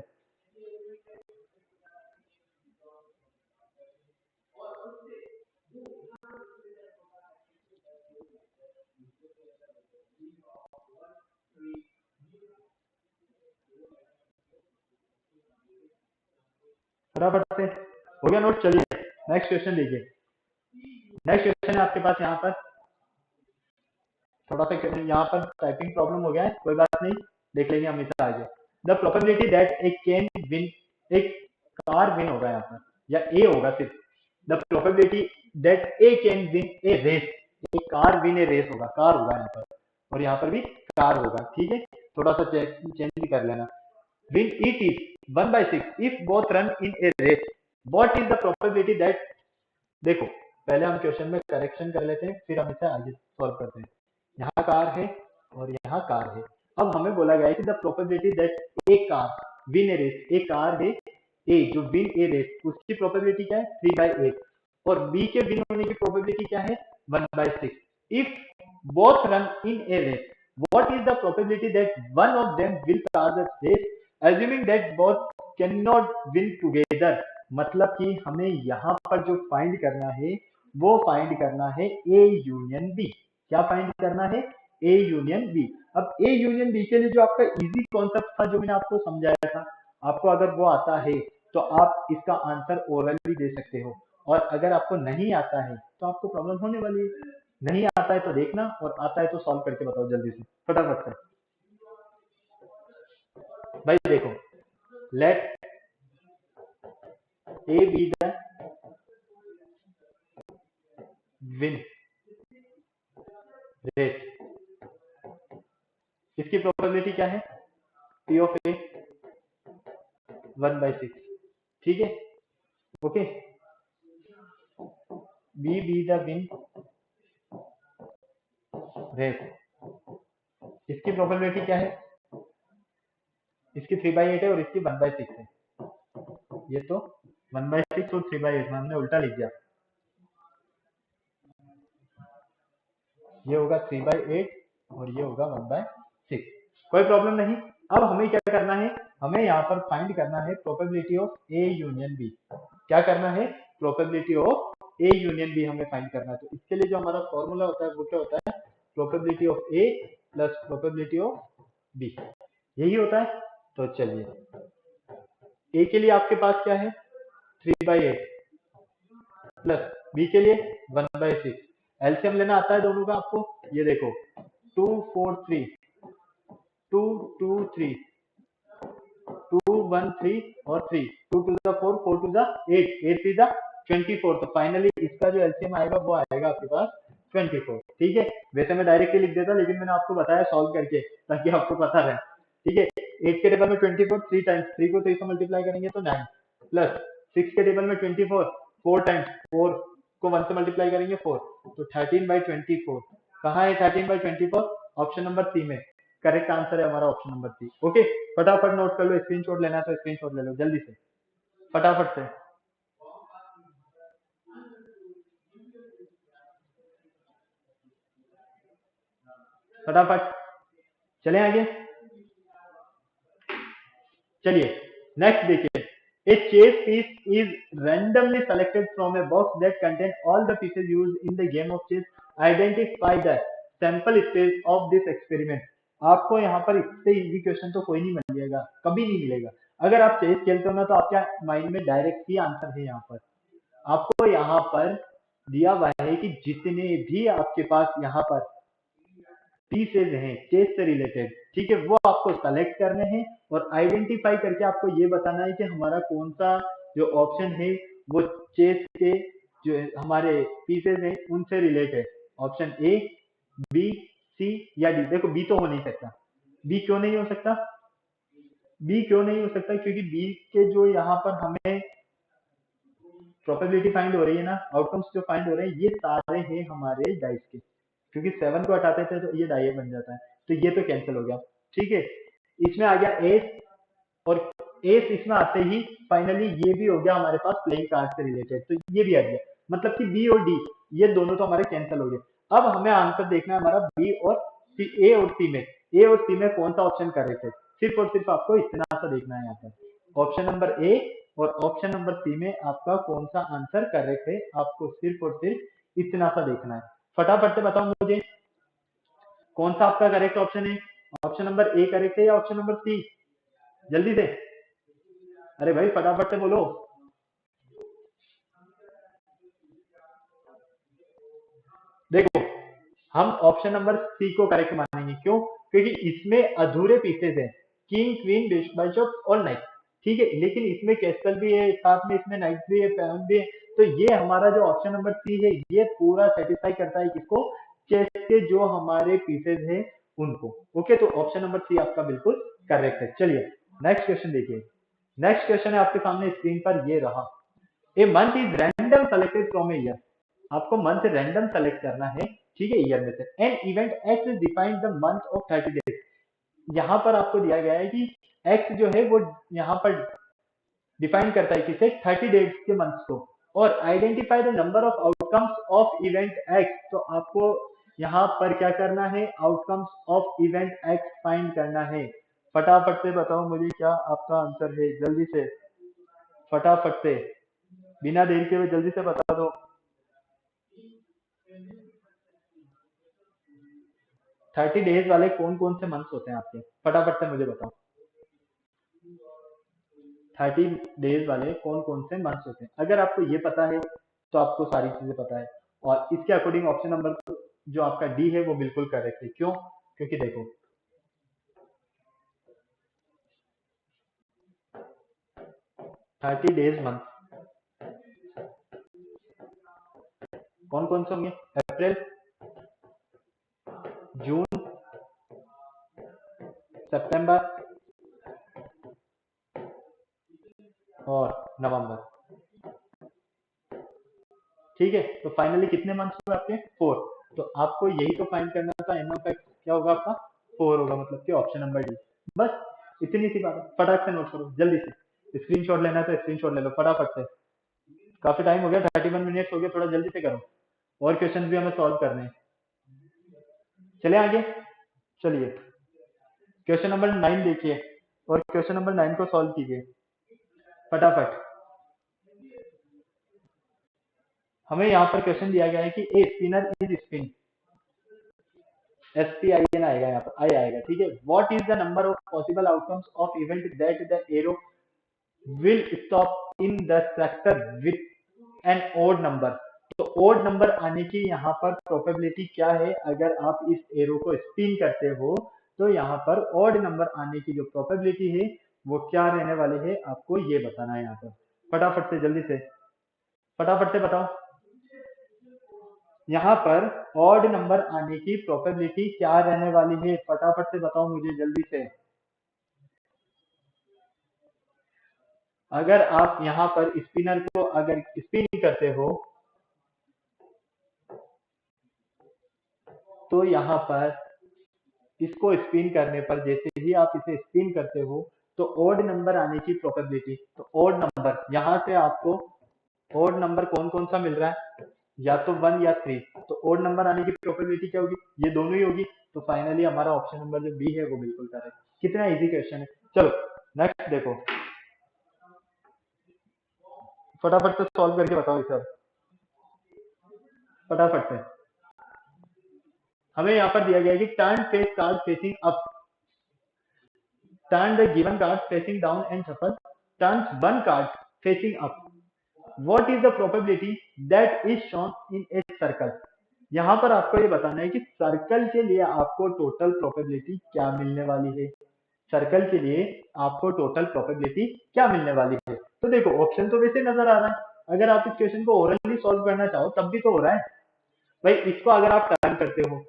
फटाफट से हो गया नोट? चलिए नेक्स्ट क्वेश्चन देखिए। नेक्स्ट क्वेश्चन है आपके पास यहाँ पर, थोड़ा सा यहाँ पर टाइपिंग प्रॉब्लम हो गया है, कोई बात नहीं, देख लेंगे हम इसे आगे। The probability that A can win, एक कार विन होगा यहाँ पर, या ए होगा सिर्फ। The probability that A can win a race, एक कार विन ए रेस होगा, कार होगा यहाँ पर, और यहाँ पर भी कार होगा, ठीक है। थोड़ा सा चेंज कर लेना। Win it is 1/6 if both run in a race, what is the probability that. देखो पहले हम क्वेश्चन में करेक्शन कर लेते हैं, फिर हम इसे आगे सॉल्व करते हैं। यहाँ कार है और यहाँ कार है। अब हमें बोला गया है कि the probability that a car win a race, a car है ए जो विन ए रेस, उसकी प्रोबेबिलिटी क्या है? 3/8। और बी के विन होने की प्रोबेबिलिटी क्या है? 1/6। If both run in a race, what is the probability that one of them will pass the race, assuming that both cannot win together। मतलब कि हमें यहाँ पर जो फाइंड करना है वो फाइंड करना है ए यूनियन बी। क्या फाइंड करना है? A union B. अब ए यूनियन बी के लिए जो आपका इजी कॉन्सेप्ट था जो मैंने आपको समझाया था, आपको अगर वो आता है तो आप इसका आंसर ओरली दे सकते हो, और अगर आपको नहीं आता है तो आपको प्रॉब्लम होने वाली है। नहीं आता है तो देखना, और आता है तो सॉल्व करके बताओ जल्दी से, फटाफट से। भाई देखो, let A be the win rate, इसकी प्रोबेबिलिटी क्या है? P of A 1/6। ठीक है, okay. B be the win rate, इसकी प्रोबेबिलिटी क्या है? इसकी 3/8 है और इसकी 1/6 है। ये तो 1/6 और 3/8 में हमने उल्टा लिख दिया, ये होगा 3/8 और ये होगा 1/6। कोई प्रॉब्लम नहीं। अब हमें क्या करना है? हमें यहाँ पर फाइंड करना है probability of A union B. क्या करना है? Probability of A union B हमें फाइंड करना है। तो इसके लिए जो हमारा फॉर्मूला होता है वो क्या होता है? Probability of A plus probability of B, यही होता है। तो चलिए, ए के लिए आपके पास क्या है? 3/8 प्लस बी के लिए 1/6। एलसीएम लेना आता है दोनों का आपको? ये देखो, 2 4 3 2 2 3 2 1 3 और 3, 2 to the 4 4 to the 8 8 3 the 24। तो फाइनली इसका जो एलसीएम आएगा वो आएगा आपके पास 24। ठीक है, वैसे मैं डायरेक्ट ही लिख देता लेकिन मैंने आपको बताया सॉल्व करके ताकि आपको पता रहे। ठीक है, 8 के टेबल में 24 3 टाइम्स, 3 को 3 से मल्टीप्लाई करेंगे तो 9, प्लस 6 के टेबल में 24 4 टाइम्स, 4 को 1 से मल्टीप्लाई करेंगे 4, तो 13/24। कहाँ है 13/24? ऑप्शन नंबर सी में। करेक्ट आंसर है हमारा ऑप्शन नंबर सी। ओके, फटाफट नोट कर लो, स्क्रीनशॉट लेना है तो स्क्रीनशॉट ले लो जल्दी से, फटाफट से। फटाफट चले आगे। चलिए नेक्स्ट देखिए, a chess piece is randomly selected from a box that contains all the pieces used in the game of chess. Identify the sample space of this experiment। आपको यहाँ पर इससे इजी क्वेश्चन तो कोई नहीं मिलेगा, कभी नहीं मिलेगा। अगर आप चेस खेलते हो ना तो आपके माइंड में डायरेक्ट ही आंसर है। यहाँ पर आपको यहाँ पर दिया हुआ है कि जितने भी आपके पास यहाँ पर पीसेज हैं चेस से रिलेटेड, ठीक है, वो आपको सेलेक्ट करने हैं और आइडेंटिफाई करके आपको ये बताना है कि हमारा कौन सा जो ऑप्शन है वो चेस के जो हमारे पीसेज हैं उनसे रिलेटेड। ऑप्शन ए, बी, सी या डी। देखो बी तो हो नहीं सकता। बी क्यों नहीं हो सकता? बी क्यों नहीं हो सकता? क्योंकि बी के जो यहाँ पर हमें प्रोबेबिलिटी फाइंड हो रही है ना, आउटकम्स जो फाइंड हो रहे हैं ये सारे हैं हमारे डाइस के, क्योंकि 7 को हटाते थे तो ये डाई बन जाता है, तो ये तो कैंसिल हो गया। ठीक है, इसमें आ गया एस, और एस इसमें आते ही फाइनली ये भी हो गया हमारे पास प्लेइंग कार्ड से रिलेटेड, तो ये भी आ गया। मतलब कि बी और डी ये दोनों तो हमारे कैंसिल हो गए। अब हमें आंसर देखना है हमारा बी और सी, ए और सी में, ए और सी में कौन सा ऑप्शन करेक्ट है। सिर्फ और सिर्फ आपको इतना सा देखना है यहाँ पर, ऑप्शन नंबर ए और ऑप्शन नंबर सी में आपका कौन सा आंसर करेक्ट है, आपको सिर्फ और सिर्फ इतना सा देखना है। फटाफट से बताओ मुझे कौन सा आपका करेक्ट ऑप्शन है। ऑप्शन नंबर ए करेक्ट है या ऑप्शन नंबर सी? जल्दी से, अरे भाई फटाफट से बोलो। देखो, हम ऑप्शन नंबर सी को करेक्ट मानेंगे, क्यों? क्योंकि इसमें अधूरे पीसेज हैं, किंग क्वीन बिशप और नाइट। ठीक है, लेकिन इसमें कैसल भी है, साथ में इसमें नाइट भी है, पैन भी है, तो ये हमारा जो ऑप्शन नंबर सी है ये पूरा सेटिस्फाई करता है किसको? चेस के जो हमारे पीसेज हैं उनको। ओके, तो ऑप्शन नंबर सी आपका बिल्कुल करेक्ट है। चलिए नेक्स्ट क्वेश्चन देखिए। नेक्स्ट क्वेश्चन है आपके सामने स्क्रीन पर, ये रहा। A month is random selected from a year. आपको मंथ रैंडम सेलेक्ट करना है, ठीक है, ईयर में से। An event x is defined the month of 30 days. यहाँ पर आपको दिया गया है कि एक्स जो है वो यहाँ पर डिफाइन करता है किसे? 30 डेज के मंथ्स को। और identify the number of outcomes of event x. तो आपको यहाँ पर क्या करना है? Outcomes of event x find करना है। फटाफट से बताओ मुझे क्या आपका आंसर है, जल्दी से, फटाफट से। बिना देर के हुए जल्दी से बता दो। 30 डेज वाले कौन कौन से मंथ्स होते हैं आपके, फटाफट से मुझे बताओ। 30 डेज वाले कौन कौन से मंथ्स होते हैं? अगर आपको ये पता है तो आपको सारी चीजें पता है, और इसके अकॉर्डिंग ऑप्शन नंबर जो आपका डी है वो बिल्कुल करेक्ट है। क्यों? क्योंकि देखो 30 डेज मंथ कौन कौन से होंगे? अप्रैल, जून, सितंबर और नवंबर। ठीक है, तो फाइनली कितने मंथ्स हुए आपके? 4। तो आपको यही तो फाइंड करना था, एन ऑफ एक्स क्या होगा आपका? 4 होगा, मतलब कि ऑप्शन नंबर डी। बस इतनी सी बात है, फटाक से नोट करो जल्दी से। स्क्रीनशॉट लेना है तो स्क्रीनशॉट ले लो फटाफट से। काफी टाइम हो गया, 31 मिनट्स हो गए, थोड़ा जल्दी से करो, और क्वेश्चन भी हमें सॉल्व करने हैं। चले आगे, चलिए क्वेश्चन नंबर 9 देखिए, और क्वेश्चन नंबर 9 को सॉल्व कीजिए फटाफट। हमें यहाँ पर क्वेश्चन दिया गया है कि a spinner is spin, SPIN आएगा यहाँ पर, आई आएगा, ठीक है। What is the number of possible outcomes of event that the arrow will stop in the sector with an odd number. तो ओड नंबर आने की यहाँ पर प्रोबेबिलिटी क्या है? अगर आप इस एरो को स्पिन करते हो तो यहाँ पर ओड नंबर आने की जो प्रोबेबिलिटी है वो क्या रहने वाली है, आपको ये बताना है यहाँ पर। फटाफट से जल्दी से, फटाफट से बताओ। यहाँ पर ऑड नंबर आने की प्रोबेबिलिटी क्या रहने वाली है? फटाफट से बताओ मुझे जल्दी से। अगर आप यहाँ पर स्पिनर को अगर स्पिन करते हो तो यहाँ पर इसको स्पिन करने पर, जैसे ही आप इसे स्पिन करते हो तो ओड नंबर आने की प्रोबेबिलिटी, तो ओड नंबर यहाँ से आपको ओड नंबर कौन कौन सा मिल रहा है? या तो 1 या 3। तो ओड नंबर आने की प्रोबेबिलिटी क्या होगी? ये दोनों ही होगी। तो फाइनली हमारा ऑप्शन नंबर जो बी है वो बिल्कुल करेक्ट। कितना इजी क्वेश्चन है। चलो नेक्स्ट देखो, फटाफट से सॉल्व करके बताओ इसे फटाफट से। हमें यहाँ पर दिया गया है कि turn face card facing up, turn the given card facing down and shuffle turns one card facing up. What is the probability that is shown in a circle? यहाँ पर आपको ये बताना है कि सर्कल के लिए आपको टोटल प्रोबेबिलिटी क्या मिलने वाली है। सर्कल के लिए आपको टोटल प्रोबेबिलिटी क्या मिलने वाली है? तो देखो ऑप्शन तो वैसे नजर आ रहा है, अगर आप इस क्वेश्चन को ओरली सॉल्व करना चाहो तब भी तो हो रहा है भाई। इसको अगर आप टर्न करते हो,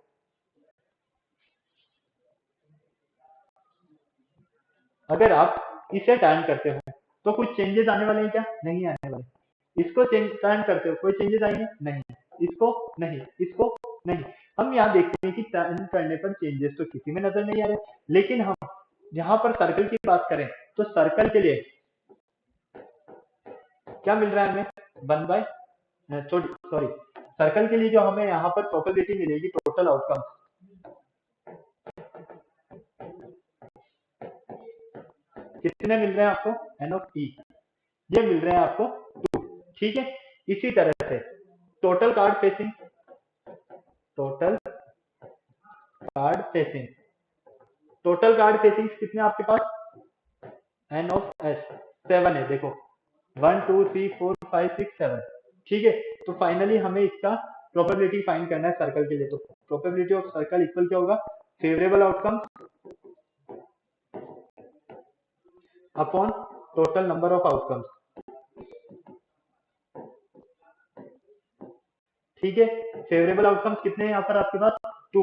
अगर आप इसे टर्न करते हो तो कुछ चेंजेस आने वाले हैं क्या? नहीं आने वाले। इसको टर्न करते हो, कोई चेंजेस आएंगे? नहीं। इसको नहीं, इसको नहीं। हम यहाँ देखते हैं कि टर्न करने पर चेंजेस तो किसी में नजर नहीं आ रहे, लेकिन हम यहाँ पर सर्कल की बात करें तो सर्कल के लिए क्या मिल रहा है हमें? 1/, सॉरी, सर्कल के लिए जो हमें यहाँ पर प्रोबेबिलिटी मिलेगी टोटल आउटकम, कितने मिल रहे हैं आपको? NOP, ये मिल रहे हैं आपको 2। ठीक है, इसी तरह से total card facing, total card facing, total card facing कितने आपके पास? NOS 7 है, देखो 1 2 3 4 5 6 7। ठीक है, तो फाइनली हमें इसका प्रोबेबिलिटी फाइंड करना है सर्कल के लिए। तो प्रोबेबिलिटी ऑफ सर्कल इक्वल क्या होगा? Favourable outcome upon total number of outcomes. ठीक है, फेवरेबल आउटकम्स कितने हैं यहाँ पर आपके पास? 2।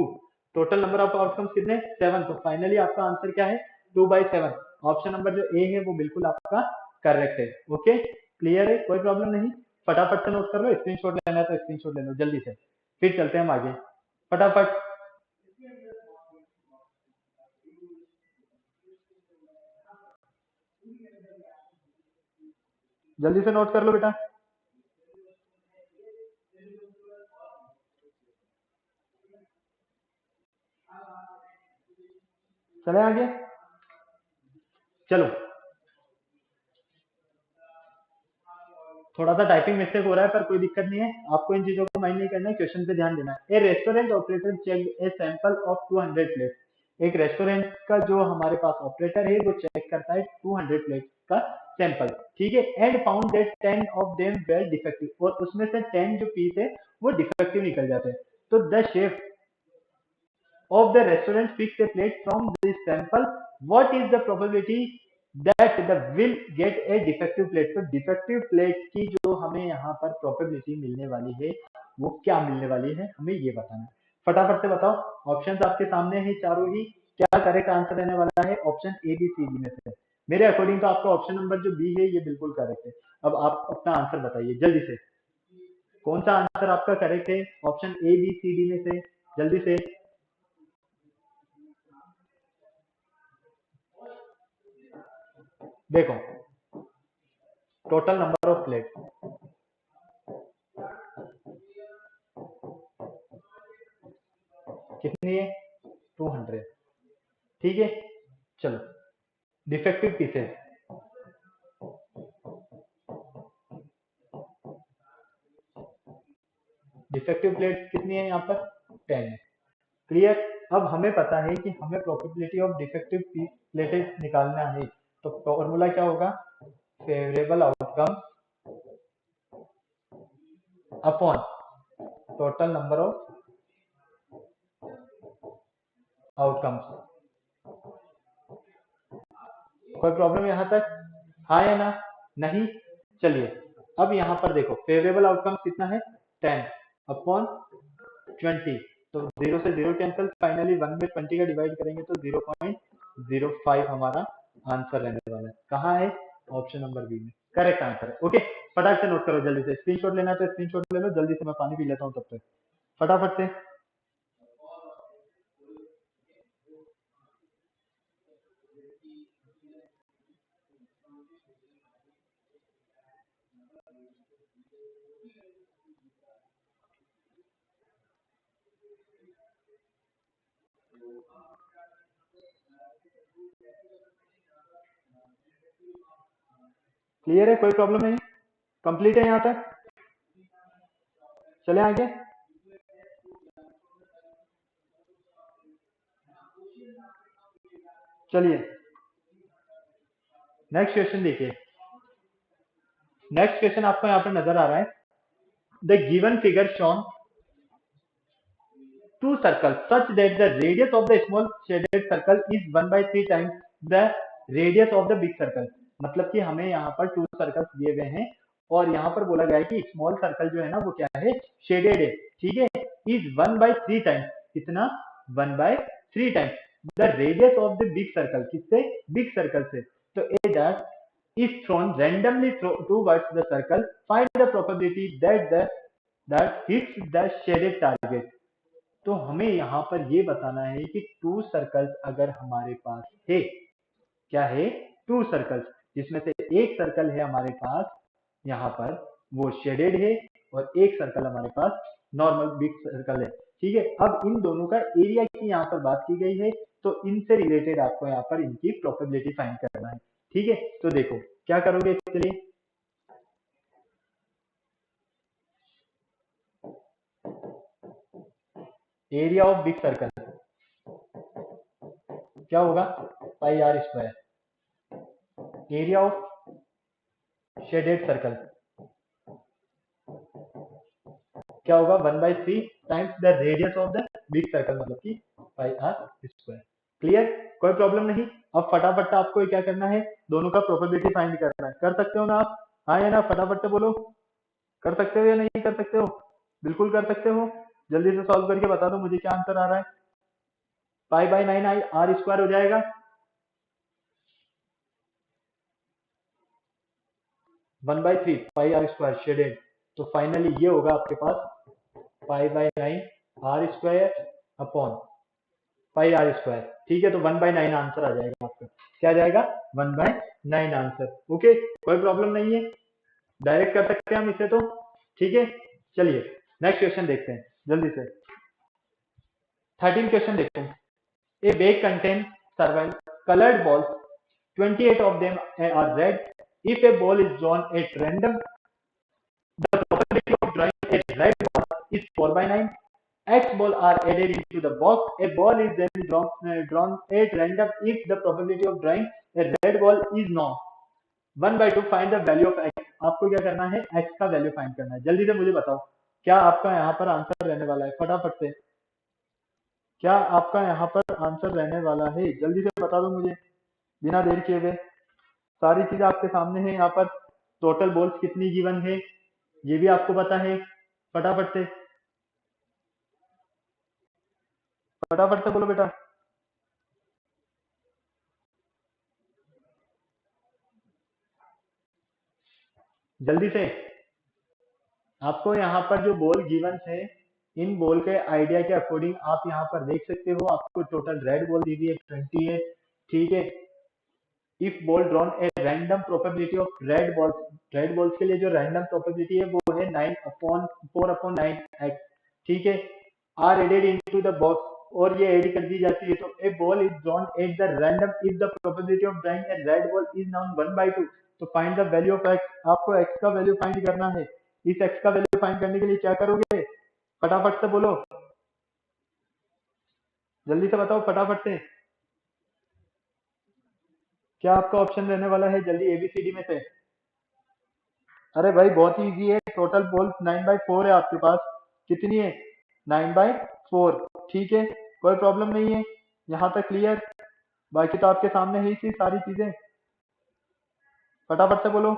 टोटल नंबर ऑफ आउटकम्स कितने? 7। तो फाइनली आपका आंसर क्या है? 2/7। ऑप्शन नंबर जो ए है वो बिल्कुल आपका करेक्ट है। ओके, क्लियर है, कोई प्रॉब्लम नहीं। फटाफट से नोट कर लो, स्क्रीनशॉट लेना है तो स्क्रीनशॉट ले लो जल्दी से, फिर चलते हैं हम आगे फटाफट। जल्दी से नोट कर लो बेटा। चले आगे, चलो थोड़ा सा टाइपिंग मिस्टेक हो रहा है पर कोई दिक्कत नहीं है, आपको इन चीजों को माइंड नहीं करना है, क्वेश्चन पे ध्यान देना है। A restaurant operator check a sample of 200 plate. एक रेस्टोरेंट का जो हमारे पास ऑपरेटर है वो चेक करता है 200 प्लेट का सैंपल, ठीक है। And found that 10 of them were defective, और उसमें से 10 जो पीस है वो डिफेक्टिव निकल जाते हैं। तो the chef of the restaurant picked a plate from this sample, what is the probability that the will get a defective plate? तो defective plate की जो हमें यहाँ पर probability मिलने वाली है वो क्या मिलने वाली है, हमें ये बताना है। फटाफट से बताओ, ऑप्शंस आपके सामने हैं चारों ही, क्या करेक्ट आंसर रहने वाला है option A B C D में से। मेरे अकॉर्डिंग तो आपका ऑप्शन नंबर जो बी है ये बिल्कुल करेक्ट है। अब आप अपना आंसर बताइए जल्दी से, कौन सा आंसर आपका करेक्ट है option A B C D में से, जल्दी से। देखो टोटल नंबर ऑफ प्लेट कितनी है 200, ठीक है। चलो डिफेक्टिव पीसेस, डिफेक्टिव प्लेट कितनी है यहाँ पर 10 है, क्लियर। अब हमें पता है कि हमें प्रोबेबिलिटी ऑफ डिफेक्टिव प्लेटेस निकालना है, तो फॉर्मूला क्या होगा, favourable outcome upon total number of outcomes. कोई प्रॉब्लम यहाँ तक, हाँ या ना, नहीं। चलिए अब यहाँ पर देखो फेवरेबल आउटकम कितना है 10 अपॉन 20, तो 0 से 0 कैंसिल, फाइनली 1 में 20 का डिवाइड करेंगे तो 0.05 हमारा आंसर रहने वाला है। कहाँ है, ऑप्शन नंबर बी में करेक्ट आंसर है। ओके फटाफट से नोट करो, जल्दी से स्क्रीनशॉट लेना है तो स्क्रीनशॉट ले लो, जल्दी से मैं पानी पी लेता हूँ तब तक फटाफट से। क्लियर है, कोई प्रॉब्लम नहीं, कंप्लीट है यहाँ तक, चले आगे। चलिए नेक्स्ट क्वेश्चन देखिए, नेक्स्ट क्वेश्चन आपको यहाँ पे नजर आ रहा है, the given figure shown two circles such that the radius of the small shaded circle is 1/3 times the radius of the big circle। मतलब कि हमें यहाँ पर टू सर्कल्स दिए गए हैं और यहाँ पर बोला गया है कि स्मॉल सर्कल जो है ना वो क्या है, शेडेड है, ठीक है। इज 1/3 टाइम्स, कितना 1/3 times the radius of the big circle, किससे, बिग सर्कल से। तो A that is throne randomly towards the circle, find the probability that hits the shaded target. तो हमें यहाँ पर ये बताना है कि टू सर्कल्स अगर हमारे पास है, क्या है, टू सर्कल्स, जिसमें से एक सर्कल है हमारे पास यहाँ पर वो शेडेड है और एक सर्कल हमारे पास नॉर्मल बिग सर्कल है, ठीक है। अब इन दोनों का एरिया की यहाँ पर बात की गई है, तो इनसे रिलेटेड आपको यहाँ पर इनकी प्रोबेबिलिटी फाइंड करना है, ठीक है। तो देखो क्या करोगे इसके लिए, एरिया ऑफ बिग सर्कल क्या होगा, pi r square, area of shaded circle क्या होगा 1/3 times the radius of the big circle, मतलब कि पाई आर स्क्वायर। क्लियर, कोई प्रॉब्लम नहीं। अब फटाफट आपको क्या करना है, दोनों का प्रोबेबिलिटी फाइंड करना है, कर सकते हो ना आप, हाँ या ना, फटाफट से बोलो, कर सकते हो या नहीं कर सकते हो, बिल्कुल कर सकते हो, जल्दी से सॉल्व करके बता दो मुझे क्या आंसर आ रहा है। पाई बाई 9 आर स्क्वायर हो जाएगा, 1/3 पाई आर स्क्वायर शेडेड, तो फाइनली ये होगा आपके पास pi by 9 r square upon pi r square, ठीक है। तो 1/9 आंसर आ जाएगा आपका, क्या आ जाएगा 1/9 आंसर। ओके कोई प्रॉब्लम नहीं है, डायरेक्ट कर सकते हैं हम इसे तो, ठीक है। चलिए नेक्स्ट क्वेश्चन देखते हैं जल्दी से, 13 क्वेश्चन देखते हैं। ए bag contain survive colored balls, 28 of them are red, if a ball is drawn at random a red ball is 4 by 9. X ball are added into the box. A ball is then drawn at random if the probability of drawing a red ball is known. 1/2 find the value of x. आपको क्या करना है, x का वैल्यू फाइंड करना है. जल्दी से मुझे बताओ क्या आपका यहाँ पर आंसर रहने वाला है, फटाफट से. क्या आपका यहाँ पर आंसर रहने वाला है, जल्दी से बता दो मुझे बिना देर किए हुए. सारी चीजें आपके सामने है. यहाँ पर टोटल बॉल्स कितनी गिवन है ये भी आपको पता है. फटाफट से बोलो बेटा. जल्दी से. आपको यहाँ पर जो बॉल गिवन है, इन बॉल के आइडिया के अकॉर्डिंग आप यहाँ पर देख सकते हो. आपको टोटल रेड बॉल दी हुई है 20 है. ठीक है. If ball drawn a random probability of red balls के लिए जो रैंडम प्रोबेबिलिटी है वो है 4/9x. ठीक है. Are added into the box, और ये ऐड कर दी जाती है. तो a ball is drawn at the random if the probability of drawing a red ball is known 1/2. तो find the value of x. आपको x का वैल्यू फाइंड करना है. इस x का वैल्यू फाइंड करने के लिए क्या करोगे, फटाफट से बोलो. जल्दी से बताओ फटाफट से. क्या आपका ऑप्शन रहने वाला है, जल्दी एबीसीडी में से. अरे भाई बहुत ही इजी है. टोटल बॉल 9/4 है आपके पास. कितनी है, 9/4. ठीक है, कोई प्रॉब्लम नहीं है. यहाँ तक क्लियर. बाकी तो आपके सामने ही थी सारी चीजें. फटाफट से बोलो.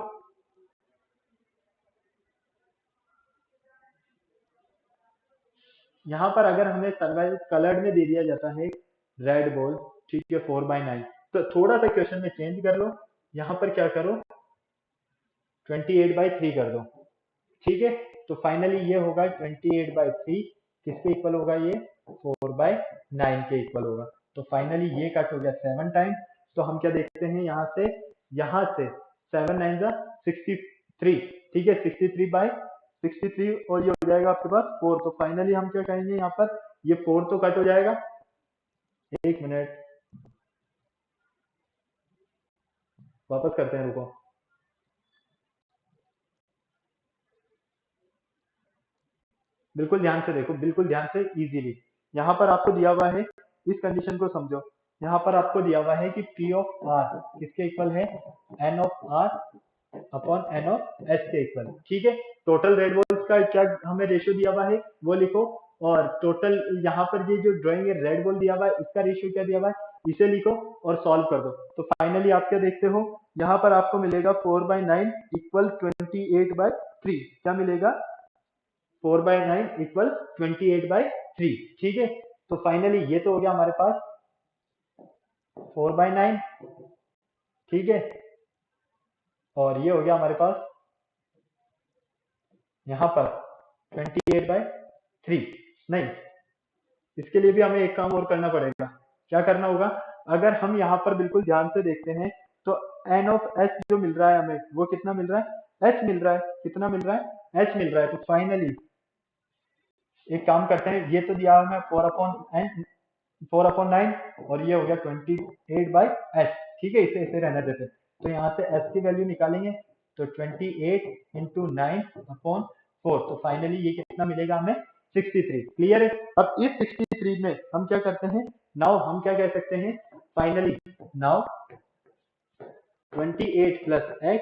यहाँ पर अगर हमें सर्वाइव कलर्ड में दे दिया जाता है रेड बॉल, ठीक है, 4/9, तो थोड़ा सा क्वेश्चन में चेंज कर लो. यहाँ पर क्या करो, 28/3 कर दो. ठीक है. तो फाइनली ये होगा 28/3 किसके इक्वल होगा, ये 4/9 के इक्वल होगा. तो फाइनली ये कट हो गया 7 टाइम्स. तो हम क्या देखते हैं यहाँ से 7 9 63. ठीक है, 63/63, और ये हो जाएगा आपके पास 4. तो फाइनली हम क्या कहेंगे यहाँ पर, ये 4 तो कट हो जाएगा. एक मिनट वापस करते हैं, रुको. बिल्कुल ध्यान से देखो, बिल्कुल ध्यान से, इजीली. यहाँ पर आपको दिया हुआ है, इस कंडीशन को समझो. यहाँ पर आपको दिया हुआ है कि P ऑफ R किसके इक्वल है, N of R upon N of S के इक्वल. ठीक है. टोटल रेड बॉल्स का क्या हमें रेशियो दिया हुआ है वो लिखो, और टोटल यहाँ पर ये जो ड्राइंग है रेड बॉल दिया हुआ है इसका रेशियो क्या दिया हुआ है इसे लिखो और सॉल्व कर दो. तो फाइनली आप क्या देखते हो, यहाँ पर आपको मिलेगा 4/9 इक्वल 28/3. क्या मिलेगा, 4/9 इक्वल 28/3. ठीक है. तो फाइनली ये तो हो गया हमारे पास 4/9. ठीक है. और ये हो गया हमारे पास यहाँ पर 28/3. नहीं, इसके लिए भी हमें एक काम और करना पड़ेगा. क्या करना होगा, अगर हम यहाँ पर बिल्कुल ध्यान से देखते हैं तो N ऑफ S जो मिल रहा है हमें वो कितना मिल रहा है, H मिल रहा है. कितना मिल रहा है, H मिल रहा है. तो फाइनली एक काम करते हैं, ये तो दिया हमें 4/9 और ये हो गया 28/s. ठीक है, इसे ऐसे रहने देते. तो यहाँ से s की वैल्यू निकालेंगे तो 28 इंटू 9/4. तो फाइनली ये कितना मिलेगा हमें, 63. क्लियर है. अब इस 63 में हम क्या करते हैं, नाउ हम क्या कह सकते हैं, finally now 28 plus x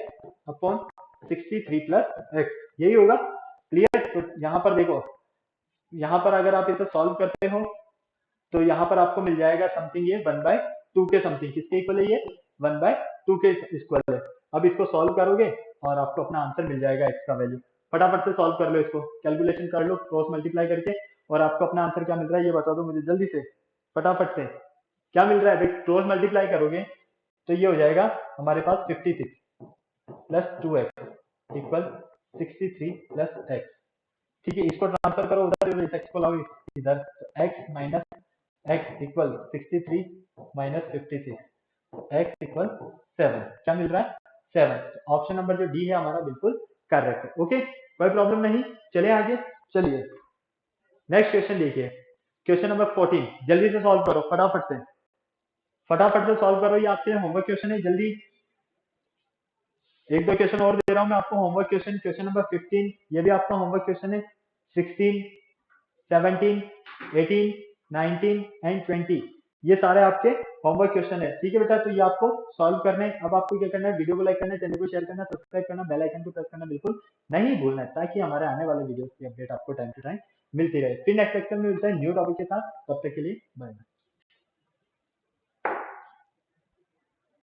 upon 63 plus x, यही होगा. क्लियर. तो यहाँ पर देखो, यहाँ पर अगर आप इसे सॉल्व करते हो तो यहाँ पर आपको मिल जाएगा समथिंग ये 1/2 के समथिंग. किसके इक्वल है ये, 1/2 के इक्वल है. अब इसको सॉल्व करोगे और आपको अपना आंसर मिल जाएगा x का वैल्यू. फटाफट से सॉल्व कर लो, इसको कैलकुलेशन कर लो क्रॉस मल्टीप्लाई करके, और आपको अपना आंसर क्या मिल रहा है ये बता दो मुझे जल्दी से, फटाफट से. क्या मिल रहा है, क्रॉस मल्टीप्लाई करोगे तो ये हो जाएगा हमारे पास 56 plus 2x equal 63 plus x. ठीक है, इसको ट्रांसफर करो उधर, इस x को लाओ इधर. तो x minus x equal 63 minus 56, x equal 7. क्या मिल रहा है, 7. ऑप्शन नंबर जो डी है हमारा बिल्कुल करेक्ट है. ओके, कोई प्रॉब्लम नहीं. चले आगे. चलिए नेक्स्ट क्वेश्चन देखिए, क्वेश्चन नंबर 14. जल्दी से सॉल्व करो, फटाफट से, फटाफट से सॉल्व करो. ये आपके होमवर्क क्वेश्चन है. जल्दी एक दो क्वेश्चन और दे रहा हूं मैं आपको होमवर्क क्वेश्चन. क्वेश्चन नंबर 15 ये भी आपका होमवर्क क्वेश्चन है. 16, 17, 18, 19 एंड 20 ये सारे आपके होमवर्क क्वेश्चन है। ठीक है बेटा, तो ये आपको सॉल्व करना है। अब आपको क्या करना है, वीडियो को लाइक करना है, चैनल को शेयर करना, सब्सक्राइब करना, बेल आइकन को प्रेस करना बिल्कुल नहीं भूलना है, ताकि हमारे आने वाले वीडियोस की अपडेट आपको टाइम टू टाइम मिलती रहे। फिर नेक्स्ट लेक्चर में मिलता है न्यू टॉपिक के साथ, तब तक के लिए बाय बाय।